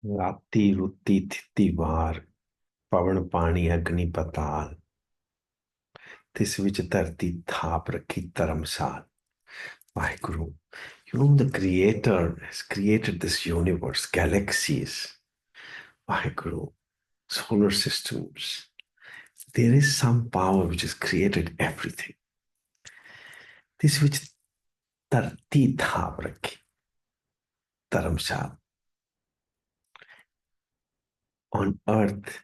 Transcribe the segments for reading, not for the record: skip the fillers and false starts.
राती रुती थिती वार पवन पानी अग्नि पताल तिस विच धरती थाप रखी Dharamshala. Waheguru, the Creator has created this universe, galaxies, Waheguru, solar systems. There is some power which has created everything. This which धरती थाप रखी Dharamshala. On earth,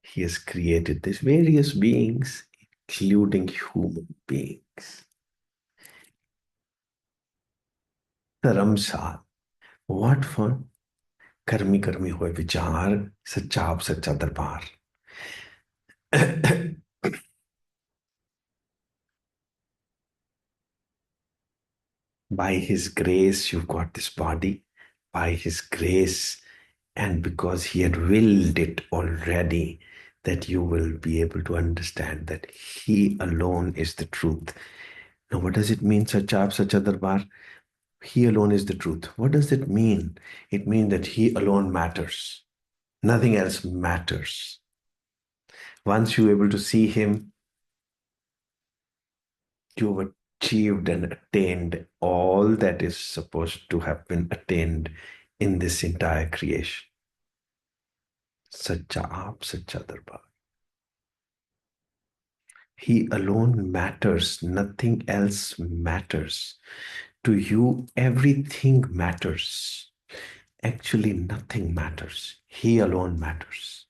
He has created these various beings, including human beings. Dharamshala. What for? कर्मी कर्मी हुए विचार सच्चा आप सच्चा दरबार. By His grace, you've got this body. By His grace, and because He had willed it already, that you will be able to understand that He alone is the truth. Now, what does it mean, Sacha Aap Sacha Darbar? He alone is the truth. What does it mean? It means that He alone matters. Nothing else matters. Once you're able to see Him, you've achieved and attained all that is supposed to have been attained in this entire creation. Sacha Aap Sacha Darbar. He alone matters. Nothing else matters. To you, everything matters. Actually, nothing matters. He alone matters.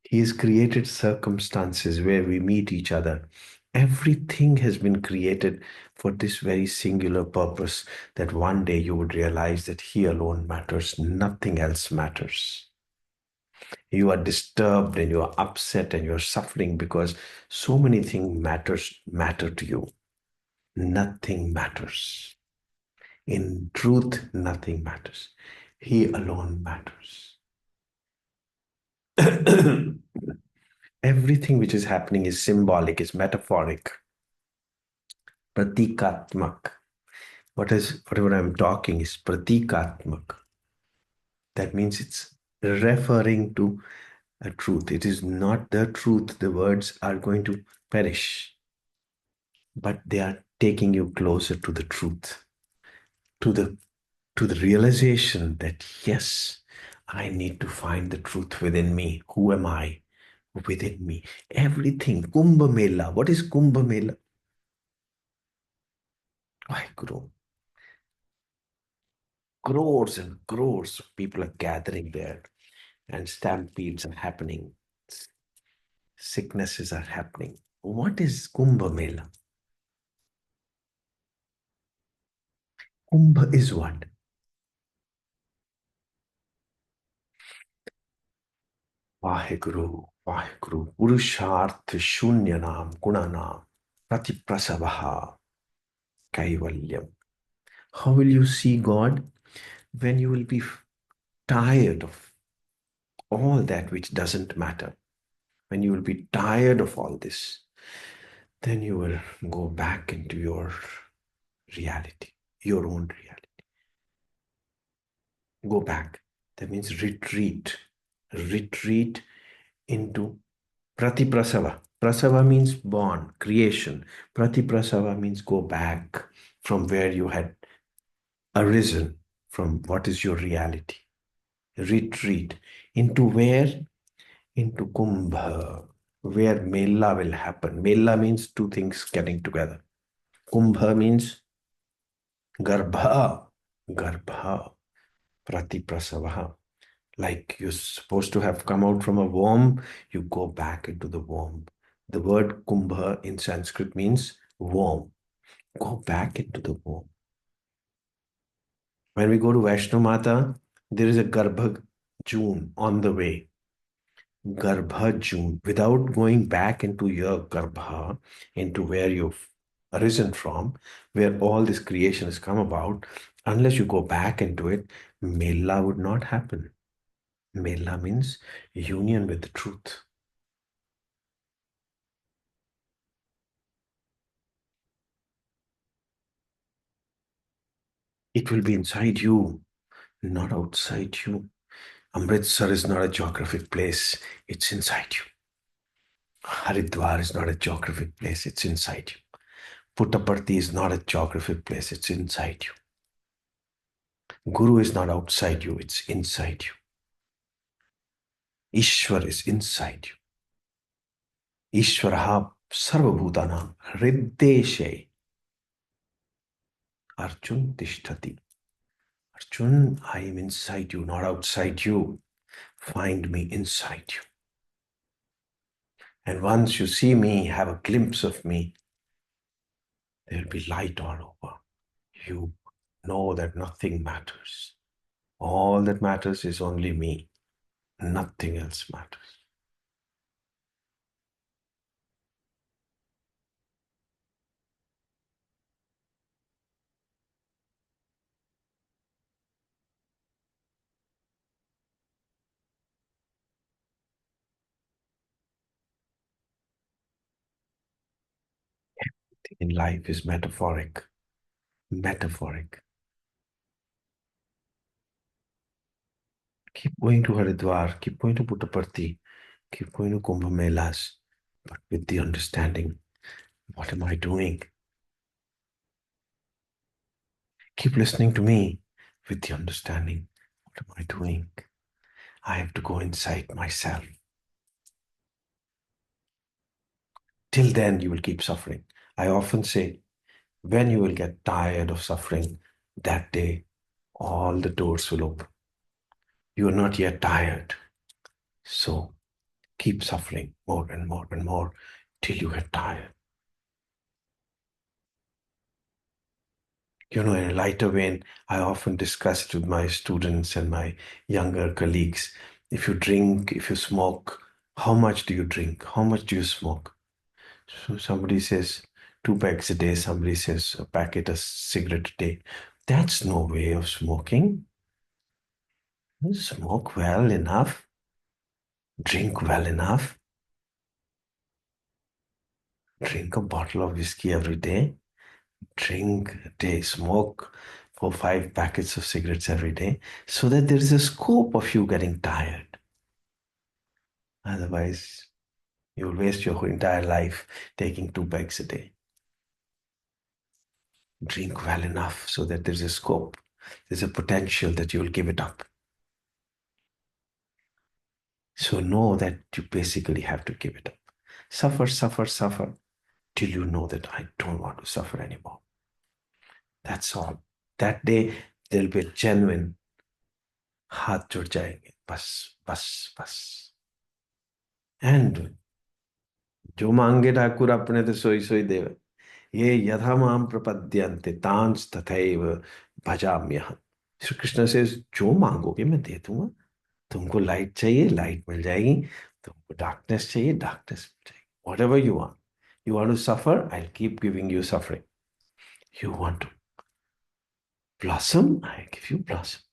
He has created circumstances where we meet each other. Everything has been created for this very singular purpose, that one day you would realize that He alone matters. Nothing else matters. You are disturbed and you are upset and you're suffering because so many things matter to you. Nothing matters. In truth, nothing matters. He alone matters. Everything which is happening is symbolic, is metaphoric, pratikatmak. Whatever I'm talking is pratikatmak. That means it's referring to a truth. It is not the truth. The words are going to perish, but they are taking you closer to the truth, to the realization that yes, I need to find the truth within me. Who am I? Within me. Everything. Kumbh Mela. What is Kumbh Mela? Why, Guru? Crores and crores of people are gathering there, and stampedes are happening. Sicknesses are happening. What is Kumbh Mela? Kumbh is what? Vaheguru, Vaheguru, Purusharth Shunyanam Gunanam Pratiprasavaha Kaivalyam. How will you see God? When you will be tired of all that which doesn't matter. When you will be tired of all this, then you will go back into your reality, your own reality. Go back. That means retreat. Retreat into Pratiprasava. Prasava means born, creation. Pratiprasava means go back from where you had arisen, from what is your reality. Retreat into where? Into Kumbh, where Mela will happen. Mela means two things getting together. Kumbh means Garbha, Garbha, Pratiprasava. Like you're supposed to have come out from a womb, you go back into the womb. The word Kumbha in Sanskrit means womb. Go back into the womb. When we go to Vaishno Mata, there is a Garbha June on the way. Garbha June. Without going back into your Garbha, into where you've arisen from, where all this creation has come about, unless you go back into it, Mela would not happen. Mela means union with the truth. It will be inside you, not outside you. Amritsar is not a geographic place, it's inside you. Haridwar is not a geographic place, it's inside you. Puttaparthi is not a geographic place, it's inside you. Guru is not outside you, it's inside you. Ishwar is inside you. Ishwaraha sarvabhutanam hriddeshe. Arjun tishtati. Arjun, I am inside you, not outside you. Find me inside you. And once you see me, have a glimpse of me, there will be light all over. You know that nothing matters. All that matters is only me. Nothing else matters. In life is metaphoric. Metaphoric. Keep going to Haridwar, keep going to Puttaparthi, keep going to Kumbh Melas, but with the understanding, what am I doing? Keep listening to me with the understanding, what am I doing? I have to go inside myself. Till then, you will keep suffering. I often say, when you will get tired of suffering, that day, all the doors will open. You are not yet tired. So keep suffering more and more and more till you get tired. In a lighter vein, I often discuss it with my students and my younger colleagues. If you drink, if you smoke, how much do you drink? How much do you smoke? So somebody says 2 packs a day, somebody says a packet of cigarette a day. That's no way of smoking. You smoke well enough, drink well enough, drink a bottle of whiskey every day, drink a day, smoke 4, 5 packets of cigarettes every day, so that there is a scope of you getting tired. Otherwise, you'll waste your entire life taking 2 packs a day. Drink well enough so that there's a scope, there's a potential that you'll give it up. So know that you basically have to give it up. Suffer, suffer, suffer till you know that I don't want to suffer anymore. That's all. That day, there'll be a genuine हाथ जुड़ जाएंगे बस बस बस and जो मांगे ठाकुर अपने तो सोई सोई देव ये यथा माम प्रपद्यन्ते तांस तथैव भजाम्यहम् श्री कृष्ण से जो मांगोगे मैं दे दूंगा तुमको लाइट चाहिए लाइट मिल जाएगी तुमको डार्कनेस चाहिए डार्कनेस मिल जाएगी whatever you want to suffer I'll keep giving you suffering you want to blossom I give you blossom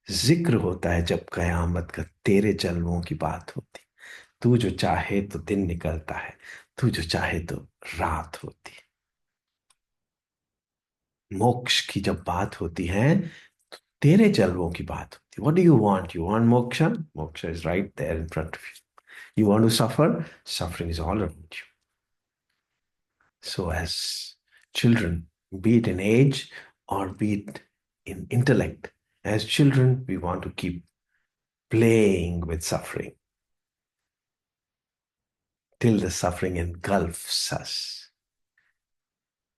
जिक्र होता है जब कयामत का तेरे जलवों की बात होती तू जो चाहे तो दिन निकलता है तू जो चाहे तो रात होती है मोक्ष की जब बात होती है तो तेरे जलवों की बात होती है what do you want moksha moksha is right there in front of you want to suffer suffering is all around you so as children be it in age or be it in intellect as children we want to keep playing with suffering till the suffering engulfs us.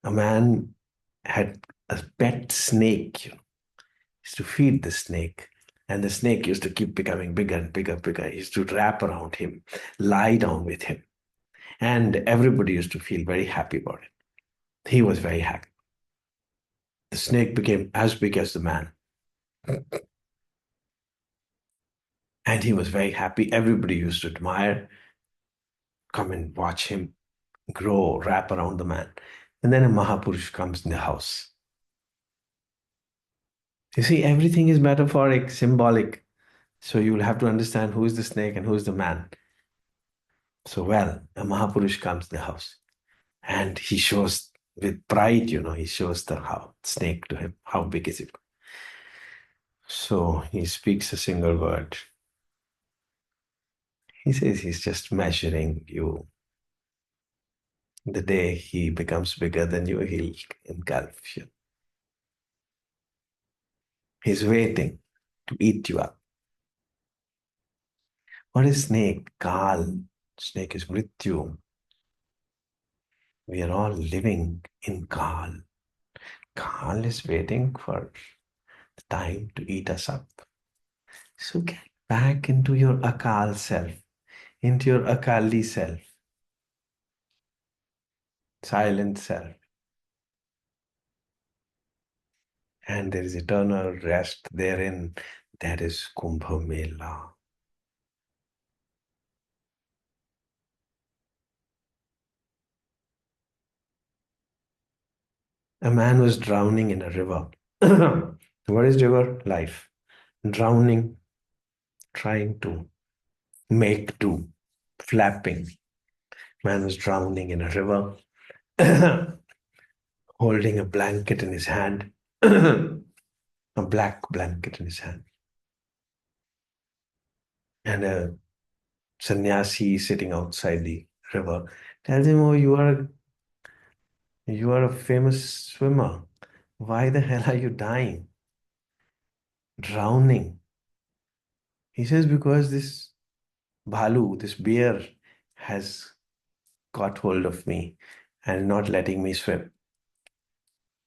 A man had a pet snake, used to feed the snake, and the snake used to keep becoming bigger and bigger, bigger. He used to wrap around him, lie down with him, and everybody used to feel very happy about it. He was very happy. The snake became as big as the man, and he was very happy. Everybody used to admire, come and watch him grow, wrap around the man. And then a Mahapurush comes in the house. You see, everything is metaphoric, symbolic. So you will have to understand who is the snake and who is the man. So, well, a Mahapurush comes in the house and he shows With pride, he shows the how snake to him. How big is it? So he speaks a single word. He says he's just measuring you. The day he becomes bigger than you, he'll engulf you. He's waiting to eat you up. What is snake? Kal. Snake is Mrityu. We are all living in Kal. Kal is waiting for the time to eat us up. So get back into your Akal self, into your Akali self, silent self. And there is eternal rest therein. That is Kumbh Mela. A man was drowning in a river. What is river? Life. Drowning, trying to make do, flapping. Man was drowning in a river, holding a blanket in his hand, a black blanket in his hand. And a sannyasi sitting outside the river tells him, "Oh, you are a famous swimmer. Why the hell are you dying? Drowning." He says, "Because this bhalu, this bear, has got hold of me and not letting me swim."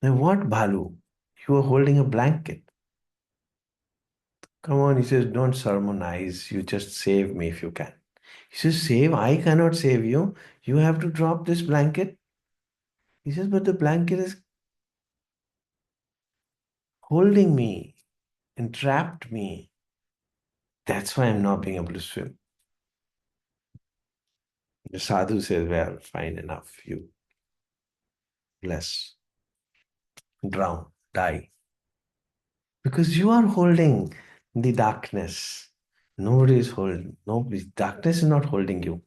Now, what bhalu? You are holding a blanket. Come on, he says, don't sermonize. You just save me if you can. He says, save? I cannot save you. You have to drop this blanket. He says, but the blanket is holding me and trapped me. That's why I'm not being able to swim. The sadhu says, well, fine enough. You bless, drown, die. Because you are holding the darkness. Nobody is holding. Nobody. Darkness is not holding you.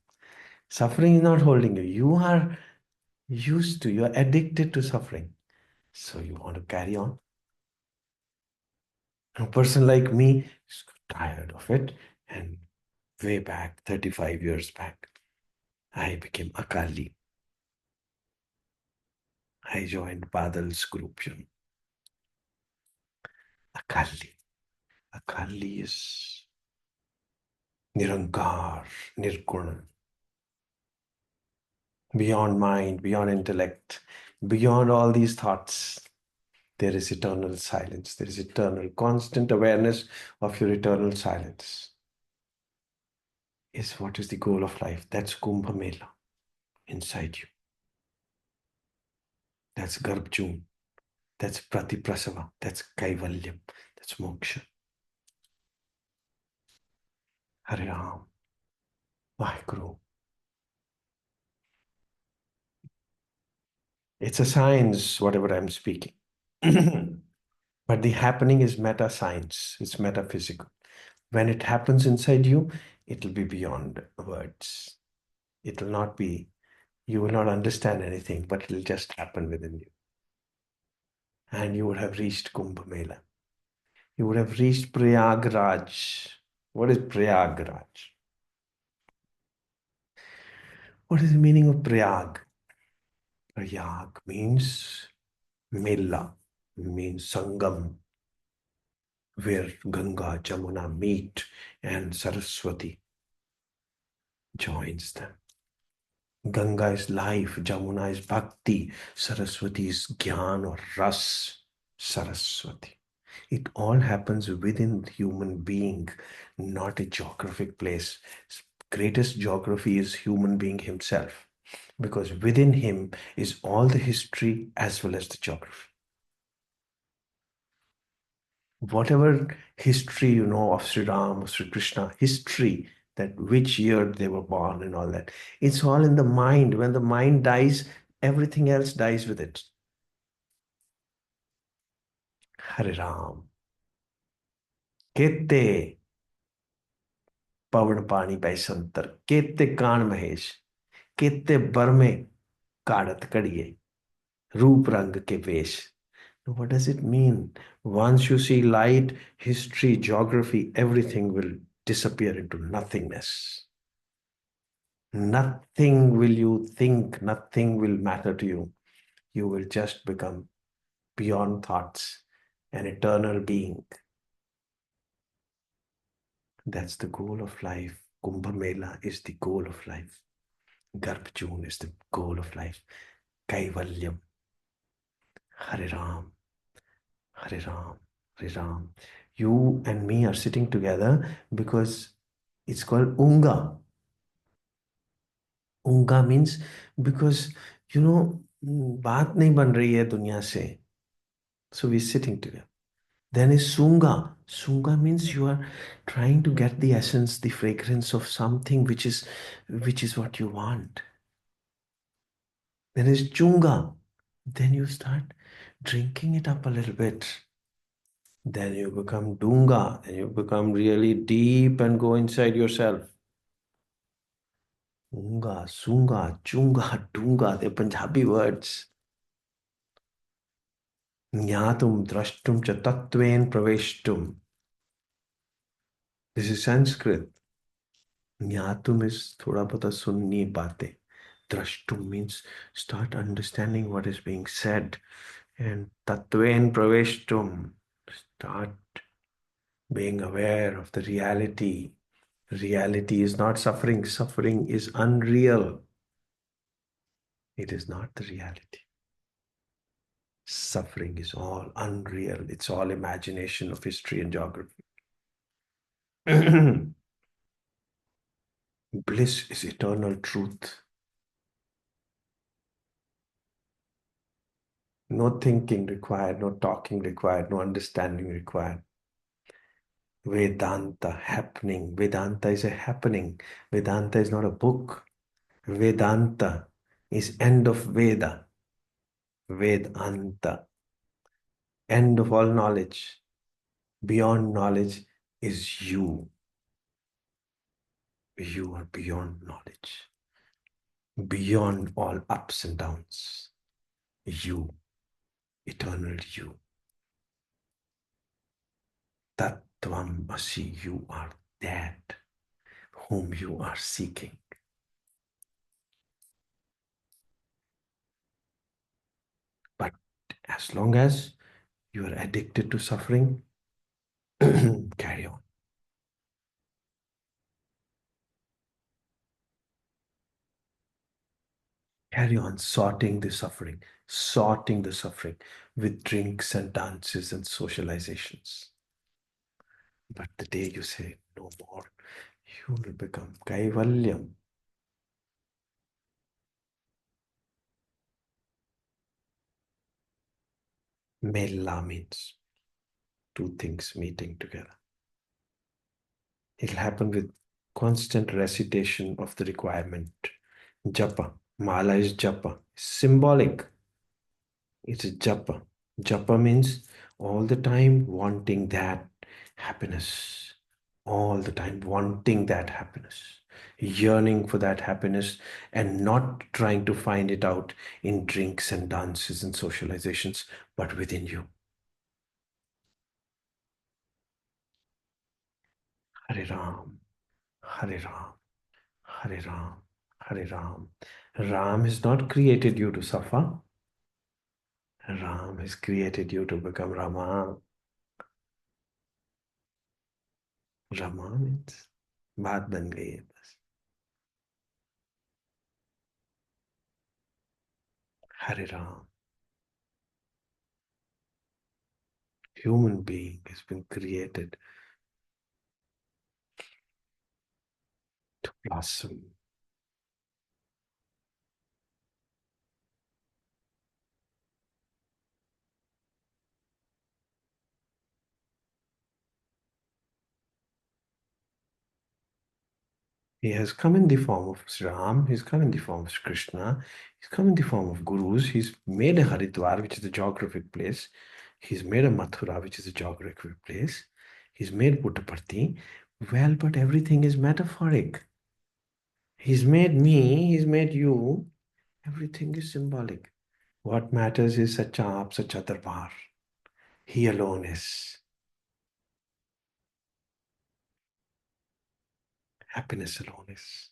Suffering is not holding you. You are used to, you are addicted to suffering. So you want to carry on. A person like me is tired of it. And way back, 35 years back, I became Akali. I joined Badal's group. Akali. Akali is Nirankar, Nirguna. Beyond mind, beyond intellect, beyond all these thoughts, there is eternal silence. There is eternal, constant awareness of your eternal silence. Is what is the goal of life. That's Kumbh Mela inside you. That's Garbjun. That's Pratiprasava. That's Kaivalyam. That's Moksha. Hare Ram. Vaheguru. It's a science, whatever I'm speaking. But the happening is meta science. It's metaphysical. When it happens inside you, it'll be beyond words. It will not be, you will not understand anything, but it'll just happen within you. And you would have reached Kumbh Mela. You would have reached Prayagraj. What is Prayagraj? What is the meaning of Prayag? Prayag means Mela, means Sangam, where Ganga, Jamuna meet and Saraswati joins them. Ganga is life, Jamuna is bhakti, Saraswati is Gyan or Ras, Saraswati. It all happens within the human being, not a geographic place. Greatest geography is human being himself, because within him is all the history as well as the geography. Whatever history you know of Sri Ram or Sri Krishna, history, that which year they were born and all that, it's all in the mind. When the mind dies, everything else dies with it. Hare Ram. Kete pavan pani baisantar, kete kaan mahesh, kete barme kadat kadiye. Roop rang ke vesh. Now, what does it mean? Once you see light, history, geography, everything will disappear into nothingness. Nothing will you think, nothing will matter to you. You will just become beyond thoughts, an eternal being. That's the goal of life. Kumbh Mela is the goal of life. Garb June is the goal of life. Kaivalyam, Hare Ram, Hare Ram, Hare Ram. You and me are sitting together because it's called Unga. Unga means because, बात नहीं बन रही है दुनिया से. So we're sitting together. Then is Sunga. Sunga means you are trying to get the essence, the fragrance of something which is what you want. Then is Chunga. Then you start drinking it up a little bit. Then you become Dunga. Then you become really deep and go inside yourself. Unga, Sunga, Chunga, Dunga, they're Punjabi words. Jnatum, drashtum cha tattven praveshtum. This is Sanskrit. Jnatum is thoda bahut sun nahi pate. Drashtum means start understanding what is being said. And tattven praveshtum, start being aware of the reality. Reality is not suffering. Suffering is unreal. It is not the reality. Suffering is all unreal. It's all imagination of history and geography. Bliss is eternal truth. No thinking required, no talking required, no understanding required. Vedanta, happening. Vedanta is a happening. Vedanta is not a book. Vedanta is end of Veda. Vedanta, end of all knowledge. Beyond knowledge is you. You are beyond knowledge. Beyond all ups and downs. You, eternal you. Tattvam asi, you are that whom you are seeking. But as long as you are addicted to suffering, carry on. Carry on sorting the suffering with drinks and dances and socializations. But the day you say no more, you will become Kaivalyam. Mela means two things meeting together. It'll happen with constant recitation of the requirement. Japa. Mala is japa. Symbolic. It's a japa. Japa means all the time wanting that happiness. All the time wanting that happiness. Yearning for that happiness and not trying to find it out in drinks and dances and socializations, but within you. Hare Ram, Hare Ram, Hare Ram, Hare Ram. Ram has not created you to suffer. Ram has created you to become Rama. Rama means बात बन गई है बस. Hare Ram. Human being has been created to blossom. He has come in the form of Ram, he's come in the form of Krishna, he's come in the form of gurus, he's made a Haridwar, which is a geographic place, he's made a Mathura, which is a geographic place, he's made Puttaparthi. Well, but everything is metaphoric. He's made me, he's made you, everything is symbolic. What matters is Sacha Aap, Sacha Darbar. He alone is. Happiness alone is.